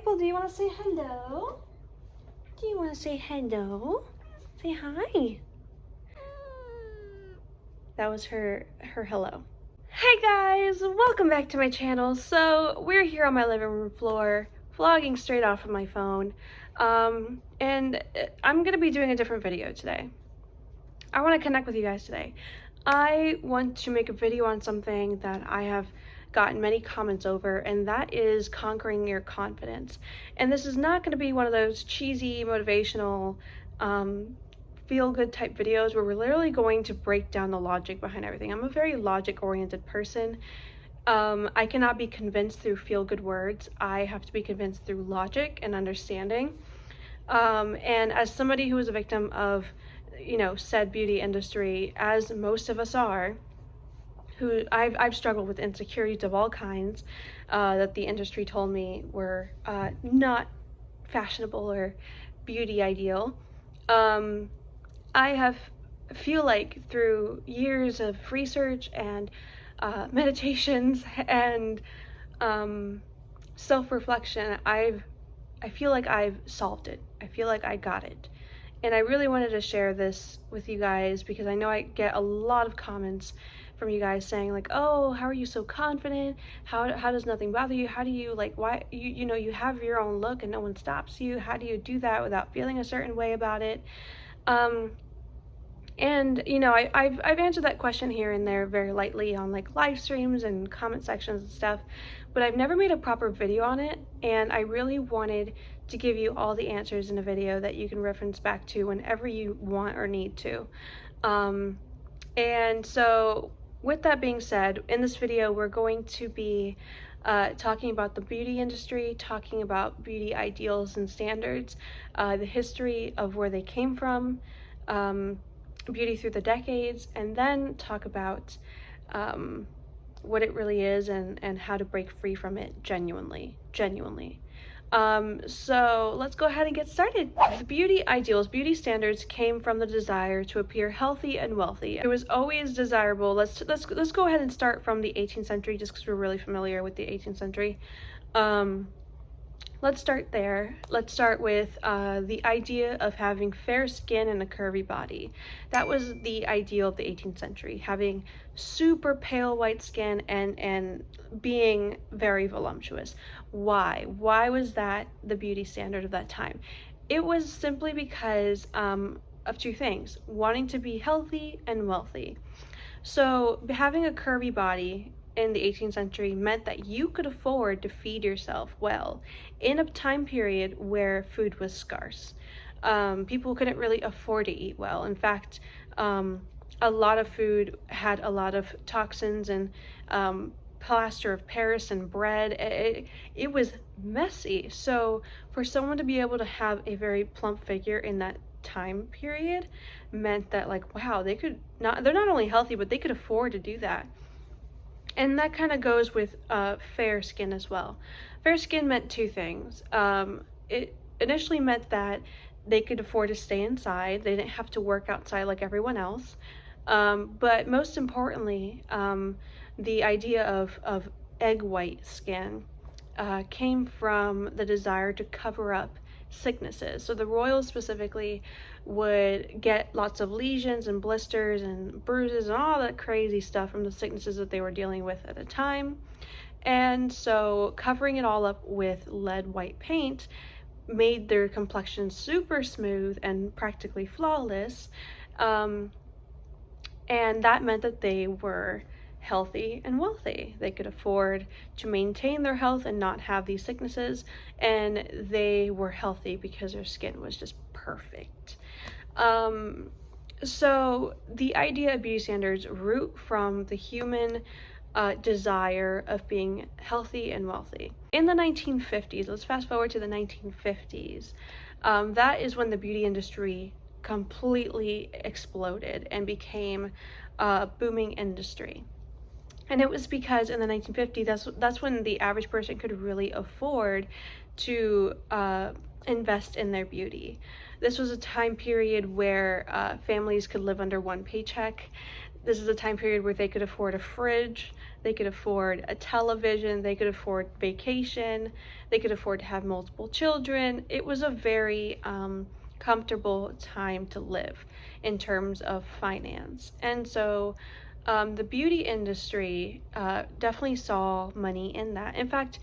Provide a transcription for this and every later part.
Maple, do you want to say hello? Do you want to say hello? Say hi. That was her hello. Hey guys, welcome back to my channel. So we're here on my living room floor, vlogging straight off of my phone. And I'm gonna be doing a different video today. I want to connect with you guys today. I want to make a video on something that I have gotten many comments over, and that is conquering your confidence. And this is not going to be one of those cheesy motivational feel-good type videos where we're literally going to break down the logic behind everything. I'm a very logic-oriented person. I cannot be convinced through feel-good words. I have to be convinced through logic and understanding. And as somebody who is a victim of, you know, said beauty industry, as most of us are, who I've struggled with insecurities of all kinds that the industry told me were not fashionable or beauty ideal. I feel like through years of research and meditations and self-reflection, I feel like I've solved it. I feel like I got it. And I really wanted to share this with you guys because I know I get a lot of comments from you guys saying like, oh, how are you so confident? How does nothing bother you? How do you, like, why, you know, you have your own look and no one stops you. How do you do that without feeling a certain way about it? And you know, I've answered that question here and there very lightly on like live streams and comment sections and stuff, but I've never made a proper video on it, and I really wanted to give you all the answers in a video that you can reference back to whenever you want or need to. And so with that being said, in this video we're going to be talking about the beauty industry, talking about beauty ideals and standards, the history of where they came from, beauty through the decades, and then talk about what it really is and how to break free from it genuinely. So let's go ahead and get started. The beauty ideals, beauty standards came from the desire to appear healthy and wealthy. It was always desirable. Let's go ahead and start from the 18th century just because we're really familiar with the 18th century. Let's start there. Let's start with the idea of having fair skin and a curvy body. That was the ideal of the 18th century, having super pale white skin and being very voluptuous. Why? Why was that the beauty standard of that time? It was simply because of two things: wanting to be healthy and wealthy. So having a curvy body in the 18th century meant that you could afford to feed yourself well in a time period where food was scarce. People couldn't really afford to eat well. In fact, a lot of food had a lot of toxins and plaster of Paris and bread. It was messy. So for someone to be able to have a very plump figure in that time period meant that, like, wow, they're not only healthy, but they could afford to do that. And that kind of goes with fair skin as well. Fair skin meant two things. It initially meant that they could afford to stay inside. They didn't have to work outside like everyone else. But most importantly, the idea of egg white skin came from the desire to cover up sicknesses. So the royals specifically would get lots of lesions and blisters and bruises and all that crazy stuff from the sicknesses that they were dealing with at the time. And so covering it all up with lead white paint made their complexion super smooth and practically flawless. And that meant that they were healthy and wealthy. They could afford to maintain their health and not have these sicknesses, and they were healthy because their skin was just perfect. So the idea of beauty standards root from the human desire of being healthy and wealthy. In the 1950s, let's fast forward to the 1950s, that is when the beauty industry completely exploded and became a booming industry. And it was because in the 1950s, that's when the average person could really afford to invest in their beauty. This was a time period where families could live under one paycheck. This is a time period where they could afford a fridge. they could afford a television, they could afford vacation, they could afford to have multiple children. It was a very comfortable time to live in terms of finance. And so the beauty industry definitely saw money in that. In fact,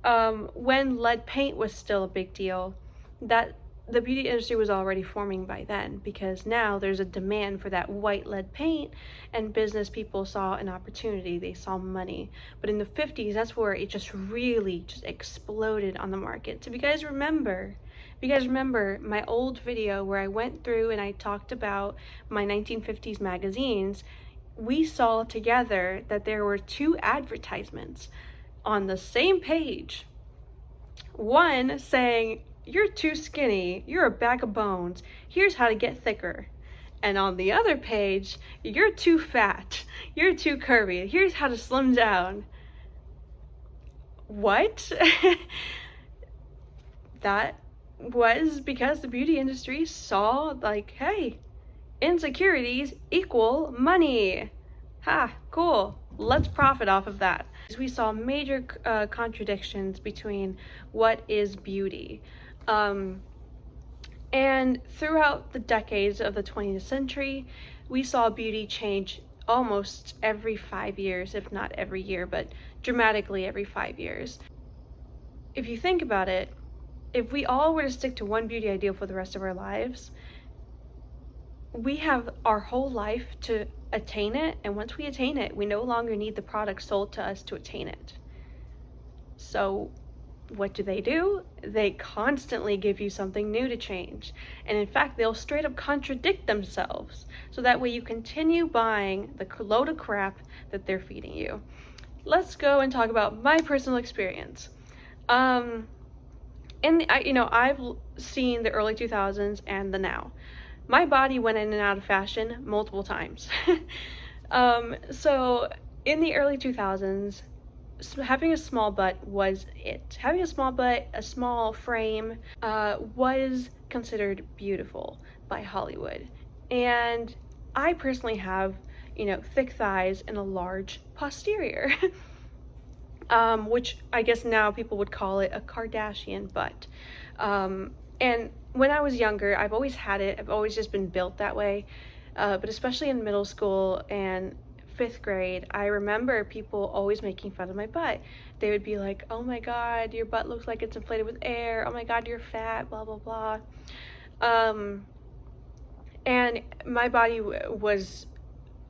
when lead paint was still a big deal, that the beauty industry was already forming by then, because now there's a demand for that white lead paint, and business people saw an opportunity, they saw money. But in the 50s, that's where it just really just exploded on the market. So if you guys remember my old video where I went through and I talked about my 1950s magazines, we saw together that there were two advertisements on the same page. One saying, "You're too skinny, you're a bag of bones, here's how to get thicker." And on the other page, "You're too fat, you're too curvy, here's how to slim down." What? That was because the beauty industry saw, like, hey, insecurities equal money. Ha, cool. Let's profit off of that. We saw major contradictions between what is beauty. And throughout the decades of the 20th century, we saw beauty change almost every 5 years, if not every year, but dramatically every 5 years. If you think about it, if we all were to stick to one beauty ideal for the rest of our lives, we have our whole life to attain it, and once we attain it, we no longer need the product sold to us to attain it. So what do? They constantly give you something new to change. And in fact, they'll straight up contradict themselves. So that way you continue buying the load of crap that they're feeding you. Let's go and talk about my personal experience. I've seen the early 2000s and the now. My body went in and out of fashion multiple times. So in the early 2000s, having a small butt was it. Having a small butt, a small frame, was considered beautiful by Hollywood. And I personally have, thick thighs and a large posterior, which I guess now people would call it a Kardashian butt. And when I was younger, I've always had it. I've always just been built that way. But especially in middle school and 5th grade, I remember people always making fun of my butt. They would be like, "Oh my God, your butt looks like it's inflated with air. Oh my God, you're fat, blah, blah, blah." And my body was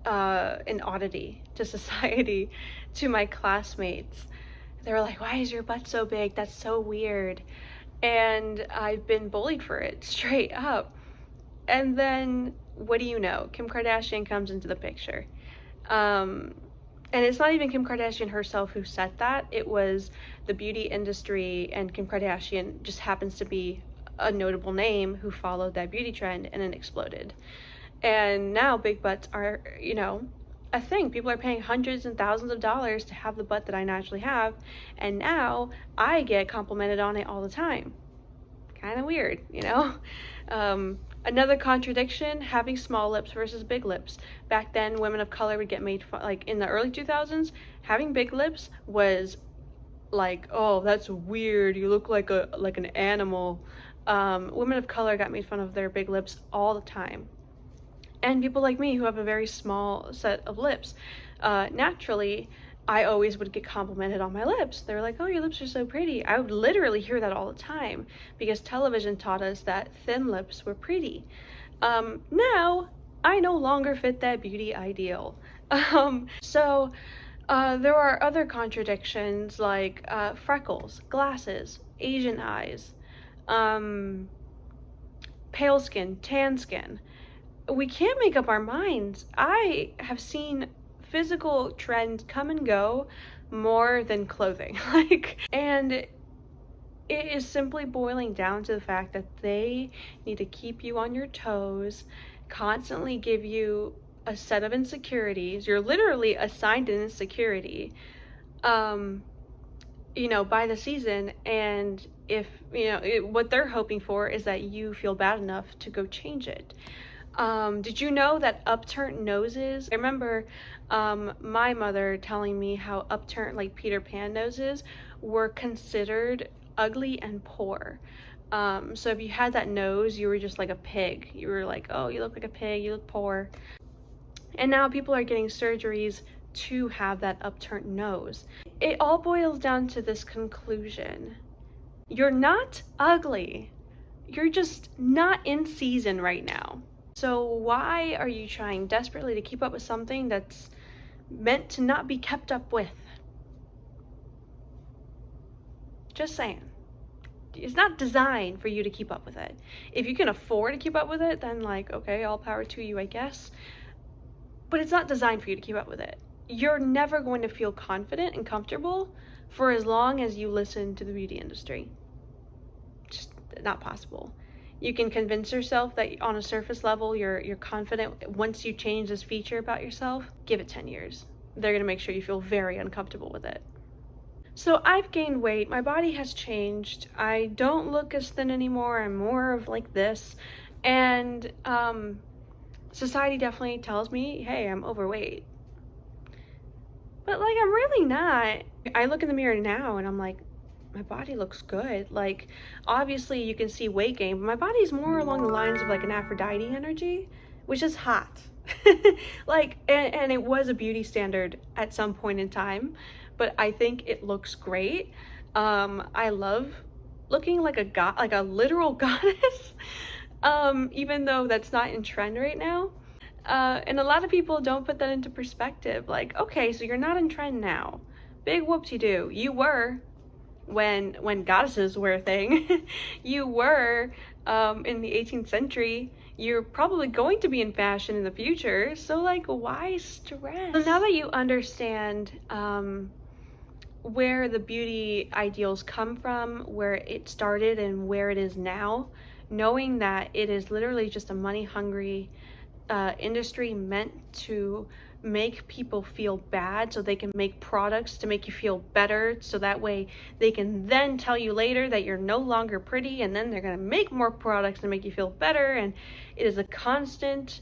an oddity to society, to my classmates. They were like, "Why is your butt so big? That's so weird." And I've been bullied for it, straight up. And then, what do you know? Kim Kardashian comes into the picture. And it's not even Kim Kardashian herself who said that. It was the beauty industry, and Kim Kardashian just happens to be a notable name who followed that beauty trend, and it exploded. And now big butts are, a thing. People are paying hundreds and thousands of dollars to have the butt that I naturally have, and now I get complimented on it all the time. Kind of weird, Another contradiction, having small lips versus big lips. Back then, women of color would get made fun, like in the early 2000s, having big lips was like, "Oh, that's weird, you look like an animal." Women of color got made fun of their big lips all the time. And people like me who have a very small set of lips. Naturally, I always would get complimented on my lips. They were like, "Oh, your lips are so pretty." I would literally hear that all the time because television taught us that thin lips were pretty. Now, I no longer fit that beauty ideal. So there are other contradictions like freckles, glasses, Asian eyes, pale skin, tan skin. We can't make up our minds. I have seen physical trends come and go more than clothing. And it is simply boiling down to the fact that they need to keep you on your toes, constantly give you a set of insecurities. You're literally assigned an insecurity, by the season. And if, what they're hoping for is that you feel bad enough to go change it. Did you know that upturned noses? I remember my mother telling me how upturned, like Peter Pan noses, were considered ugly and poor. So if you had that nose, you were just like a pig. You were like, oh, you look like a pig, you look poor. And now people are getting surgeries to have that upturned nose. It all boils down to this conclusion. You're not ugly. You're just not in season right now. So why are you trying desperately to keep up with something that's meant to not be kept up with? Just saying. It's not designed for you to keep up with it. If you can afford to keep up with it, then like, okay, all power to you, I guess. But it's not designed for you to keep up with it. You're never going to feel confident and comfortable for as long as you listen to the beauty industry. Just not possible. You can convince yourself that on a surface level you're confident. Once you change this feature about yourself, give it 10 years. They're gonna make sure you feel very uncomfortable with it. So I've gained weight, my body has changed. I don't look as thin anymore, I'm more of like this. And society definitely tells me, hey, I'm overweight. But like, I'm really not. I look in the mirror now and I'm like, my body looks good. Like, obviously you can see weight gain, but my body's more along the lines of like an Aphrodite energy, which is hot. Like, and it was a beauty standard at some point in time, but I think it looks great. I love looking like a god, like a literal goddess, even though that's not in trend right now. And a lot of people don't put that into perspective. Like, okay, so you're not in trend now. Big whoop-de-doo. You were when goddesses were a thing. You were in the 18th century. You're probably going to be in fashion in the future. So like, why stress? So now that you understand where the beauty ideals come from, where it started and where it is now, knowing that it is literally just a money-hungry industry meant to make people feel bad so they can make products to make you feel better, so that way they can then tell you later that you're no longer pretty, and then they're going to make more products to make you feel better. And it is a constant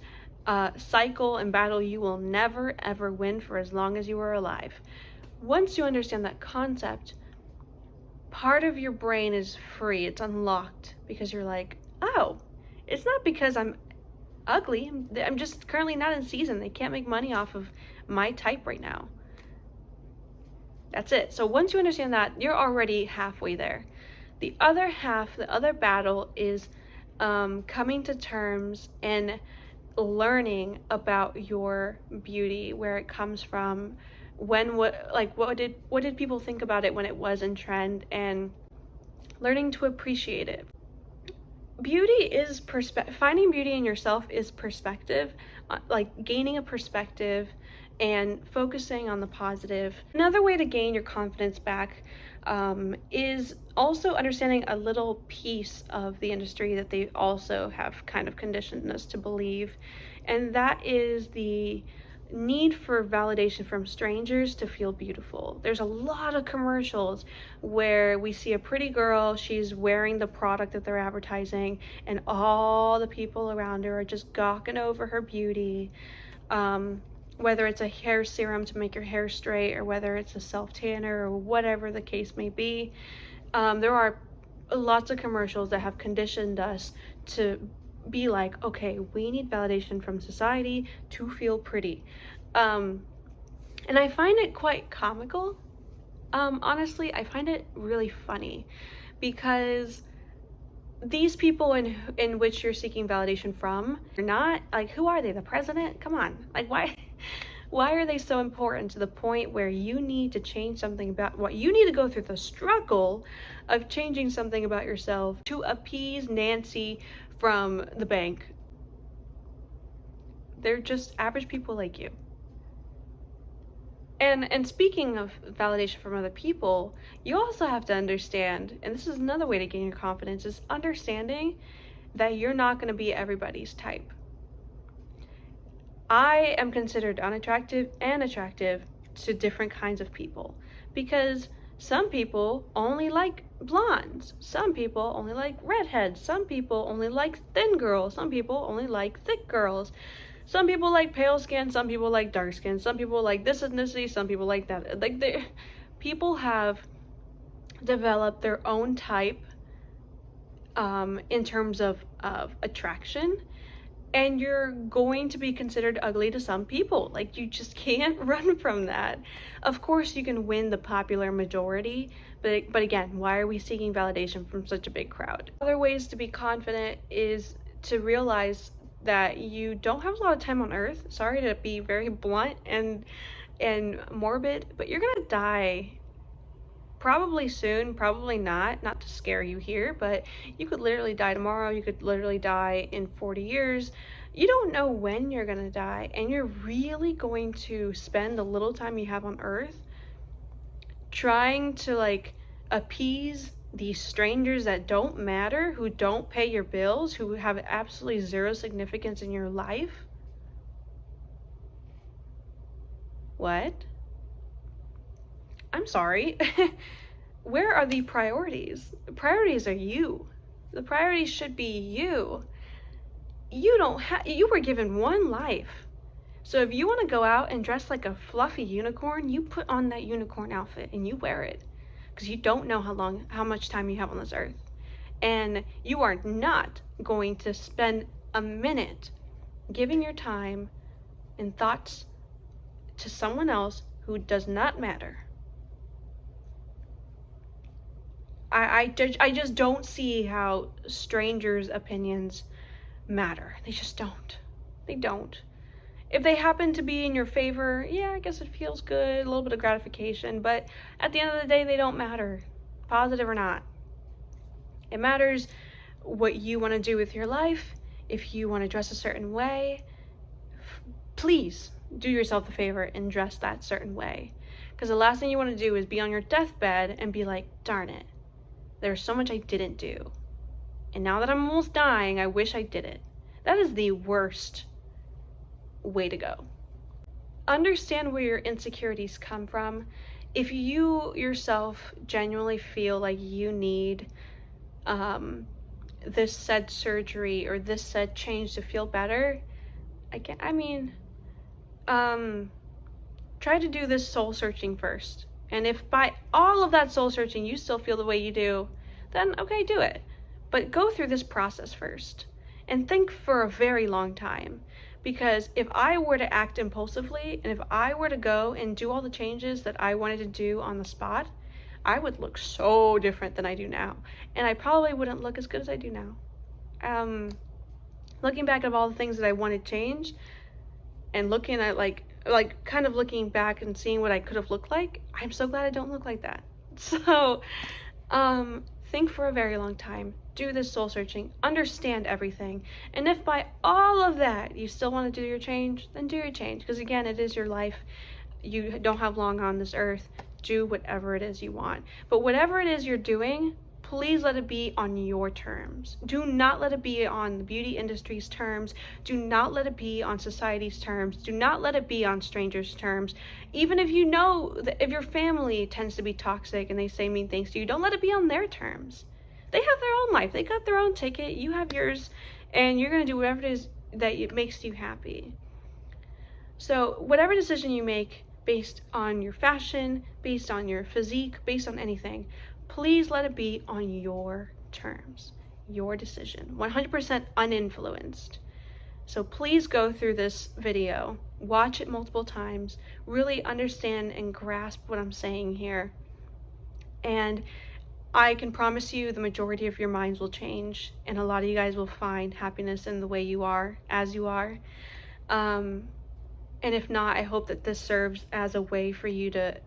cycle and battle you will never ever win for as long as you are alive. Once you understand that concept, part of your brain is free, it's unlocked, because you're like, oh, it's not because I'm ugly, I'm just currently not in season. They can't make money off of my type right now. That's it. So once you understand that, you're already halfway there. The other half, the other battle is coming to terms and learning about your beauty, where it comes from, what did people think about it when it was in trend, and learning to appreciate it. Beauty is finding beauty in yourself is perspective, like gaining a perspective and focusing on the positive. Another way to gain your confidence back is also understanding a little piece of the industry that they also have kind of conditioned us to believe, and that is the need for validation from strangers to feel beautiful. There's a lot of commercials where we see a pretty girl, she's wearing the product that they're advertising, and all the people around her are just gawking over her beauty. Whether it's a hair serum to make your hair straight, or whether it's a self-tanner, or whatever the case may be. There are lots of commercials that have conditioned us to be like, okay, we need validation from society to feel pretty. And I find it quite comical. Honestly, I find it really funny, because these people in which you're seeking validation from, you're not, like, who are they? The president? Come on. Like, why are they so important to the point where you need to change something about what you need to go through the struggle of changing something about yourself to appease Nancy from the bank? They're just average people like you. And speaking of validation from other people, you also have to understand, and this is another way to gain your confidence, is understanding that you're not going to be everybody's type. I am considered unattractive and attractive to different kinds of people, because Some people only like blondes. Some people only like redheads. Some people only like thin girls. Some people only like thick girls. Some people like pale skin. Some people like dark skin. Some people like this ethnicity. Some people like that. People have developed their own type in terms of attraction, and you're going to be considered ugly to some people. Like, you just can't run from that. Of course you can win the popular majority, but again, why are we seeking validation from such a big crowd? Other ways to be confident is to realize that you don't have a lot of time on earth. Sorry to be very blunt and morbid, but you're gonna die probably soon, probably not to scare you here, but you could literally die tomorrow. You could literally die in 40 years. You don't know when you're gonna die, and you're really going to spend the little time you have on earth trying to like appease these strangers that don't matter, who don't pay your bills, who have absolutely zero significance in your life. What? I'm sorry. Where are the priorities? The priorities are you. The priorities should be you. You were given one life. So if you want to go out and dress like a fluffy unicorn, you put on that unicorn outfit and you wear it, because you don't know how much time you have on this earth. And you are not going to spend a minute giving your time and thoughts to someone else who does not matter. I just don't see how strangers' opinions matter. They just don't. They don't. If they happen to be in your favor, yeah, I guess it feels good, a little bit of gratification, but at the end of the day, they don't matter, positive or not. It matters what you want to do with your life. If you want to dress a certain way, please do yourself the favor and dress that certain way. Because the last thing you want to do is be on your deathbed and be like, darn it, there's so much I didn't do. And now that I'm almost dying, I wish I did it. That is the worst way to go. Understand where your insecurities come from. If you yourself genuinely feel like you need this said surgery or this said change to feel better, try to do this soul searching first. And if by all of that soul searching you still feel the way you do, then okay, do it. But go through this process first and think for a very long time. Because if I were to act impulsively, and if I were to go and do all the changes that I wanted to do on the spot, I would look so different than I do now. And I probably wouldn't look as good as I do now. Looking back at all the things that I wanted changed, and looking at kind of looking back and seeing what I could have looked like, I'm so glad I don't look like that. So think for a very long time, do this soul searching, understand everything, and if by all of that you still want to do your change, then do your change, because again, it is your life. You don't have long on this earth. Do whatever it is you want, but whatever it is you're doing, please let it be on your terms. Do not let it be on the beauty industry's terms. Do not let it be on society's terms. Do not let it be on strangers' terms. Even if you know that if your family tends to be toxic and they say mean things to you, don't let it be on their terms. They have their own life. They got their own ticket. You have yours, and you're going to do whatever it is that makes you happy. So whatever decision you make based on your fashion, based on your physique, based on anything, please let it be on your terms, your decision, 100% uninfluenced. So please go through this video, watch it multiple times, really understand and grasp what I'm saying here. And I can promise you the majority of your minds will change, and a lot of you guys will find happiness in the way you are, as you are. And if not, I hope that this serves as a way for you to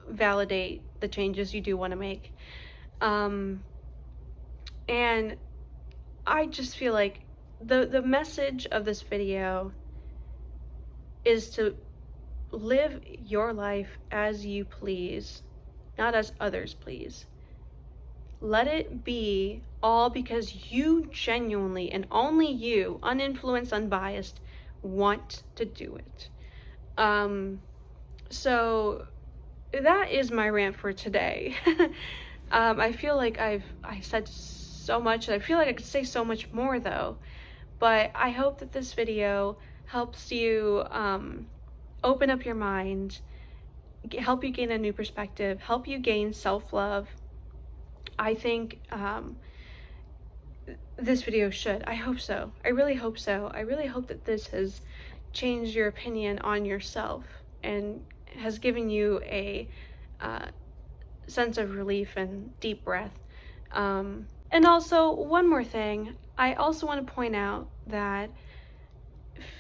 validate the changes you do want to make. And I just feel like the message of this video is to live your life as you please, not as others please. Let it be all because you genuinely, and only you, uninfluenced, unbiased, want to do it. So that is my rant for today. I feel like I said so much, and I feel like I could say so much more though. But I hope that this video helps you open up your mind, help you gain a new perspective, help you gain self-love. I think this video should. I hope so. I really hope so. I really hope that this has changed your opinion on yourself and has given you a sense of relief and deep breath. And also, one more thing, I also want to point out that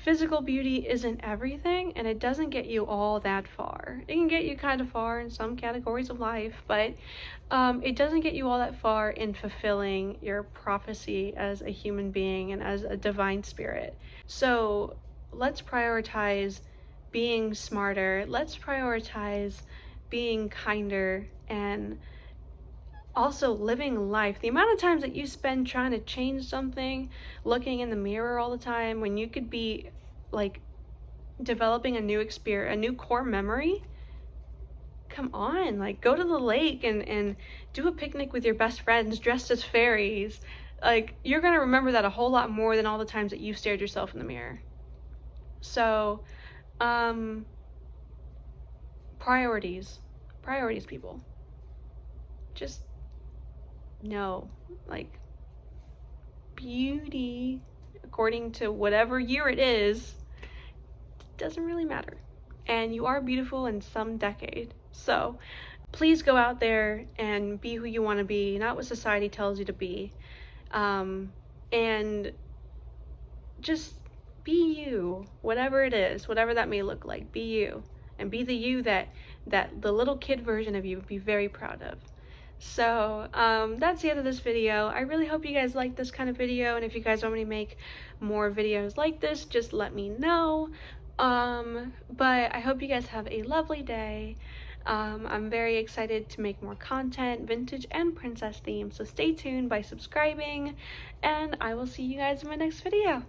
physical beauty isn't everything, and it doesn't get you all that far. It can get you kind of far in some categories of life, but it doesn't get you all that far in fulfilling your prophecy as a human being and as a divine spirit. So let's prioritize being smarter. Let's prioritize being kinder and also living life. The amount of times that you spend trying to change something, looking in the mirror all the time, when you could be like developing a new experience, a new core memory. Come on, like go to the lake and do a picnic with your best friends dressed as fairies. Like, you're gonna remember that a whole lot more than all the times that you stared yourself in the mirror. So priorities, people. Just no, like, beauty, according to whatever year it is, doesn't really matter. And you are beautiful in some decade. So please go out there and be who you want to be, not what society tells you to be. And just be you, whatever it is, whatever that may look like. Be you, and be the you that the little kid version of you would be very proud of. So that's the end of this video. I really hope you guys like this kind of video, and if you guys want me to make more videos like this, just let me know. But I hope you guys have a lovely day. I'm very excited to make more content, vintage and princess themed, so stay tuned by subscribing, and I will see you guys in my next video.